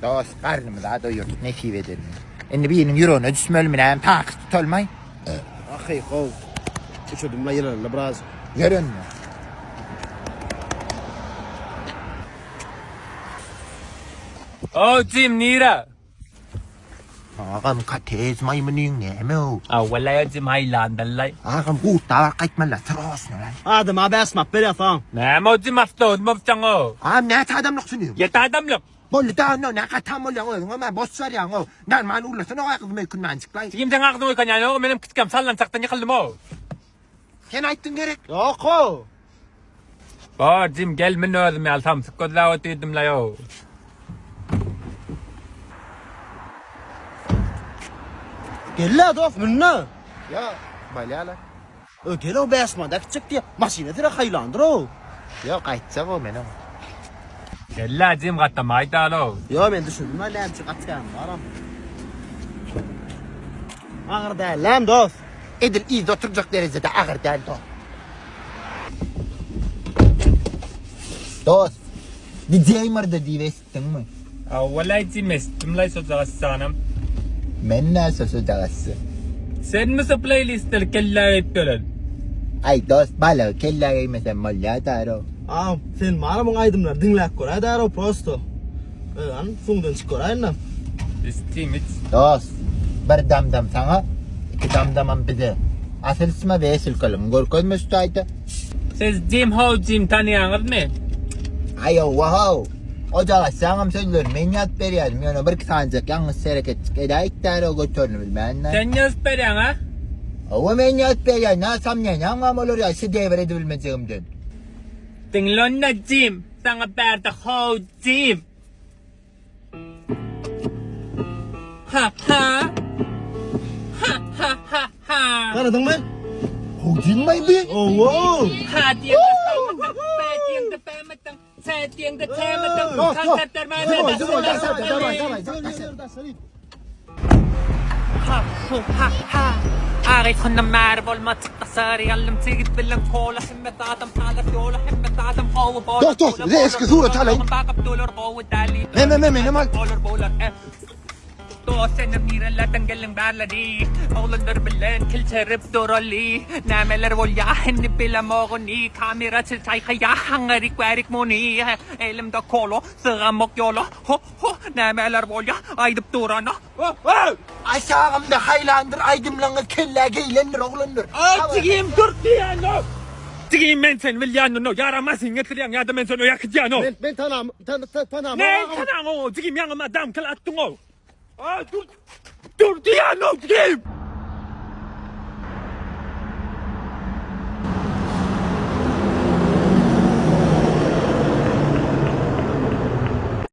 Dost karnımı daha doyur. Ne şey ederim. Şimdi benim euronu düşmölümün hem takip tutulmay. Akhi kov. Uçurdum la yılanla biraz. Görün mü? Oh, Jim, Nira. Ağam katez maymunun ne mi o? والله يا جيم هاي لاندلاي. Ağam kurtar kaçmalı tıras ne lan? هذا ما بسمع بريا فام. نعم جيم مفتون مفتنغو. Ağam ne adamlık sunuyor? يتعدم لك. Bollu da ne katamol ya o ama boş ver ya o. Nan man ulla sana o kızmay kun man çıklay. 지금 생각도 그냥 요 매는 그ጥቀam 살란 작더니 칼르모. Sen aytın gerek. Yok kov. 봐 지금 gel من ödüm ya tam sıkıdla ötüdüm la yo. Gel la dost minna. Ya balyala. Gel o besma dak çık diye. Masine tira haylandır o. Ya kaytsa o menem. لا جيم غتا 마이다로. Ya ben düşündüm la lam çık atkan varam. Ağır da lam dost. Edil iz oturacak derecede ağır değil o. Dost. Diyeymer de divestin mi? والله جيم استم لا يسوزغسانم. Men ne sözü dağısı. Sen mi playlist'te kella ettiler? Ay dost bala kella mesela malya taro. Sen bana bu aydımlar dinlek koray da o prosto. An fungdan çıkoray nam. İstim hiç. Dost. Bir damdam sana. İki damdamam bize. Asıl ismi Vesil kalım. Gorkoz müstahide. Siz Jim Ho Jim tanıyanız mı? Ayo wow. O da sanım söylüyor. Men yat beriyazım. Yani bir sancak yalnız hareket. Eda ilk taro götürünü bilmem ne. Sen yaz peren ha? O men yat beriyaz. Nasam ne? Yangam olur ya. Siz devre edebilmeyeceğimden. Dinlon na Jim. Sana berda Ho Jim. Ha ha. Ha ha ha ha. Tanıdın mı? Hocin may bi? Oh wow. Ha tiếng da ba tiếng da ba matang. Sa tiếng da cha matang. Kantar ma ha ha ha. أغيت خنا معربل ما تقصاري علمت تقبل كولا حمة عدم حالة يولا حمة عدم قوة بولا دوست ليه اسكي صورة تعالي دولار قوة دالي مين مال بولر دوست أنا ميرا لا تنقلن بالدي أولن دربلن كل شرب دورالي نعمل روليا حن بلا مغني كاميرا تلتايخ يا حنغري كوارك موني إلم دا كولو سغمك يولا هو هو نعمل روليا أيد بدورانا Aşağımda Highlander aydımlanır kellegeyle oğlandır. 지금 돌띠아노 지금 맨션 윌리아노 야라마 싱게트리앙 야다 맨션노 야크디아노 Ben tanam. 네 타나고 지금 양아 마담 클라뚱오 돌띠아노 지금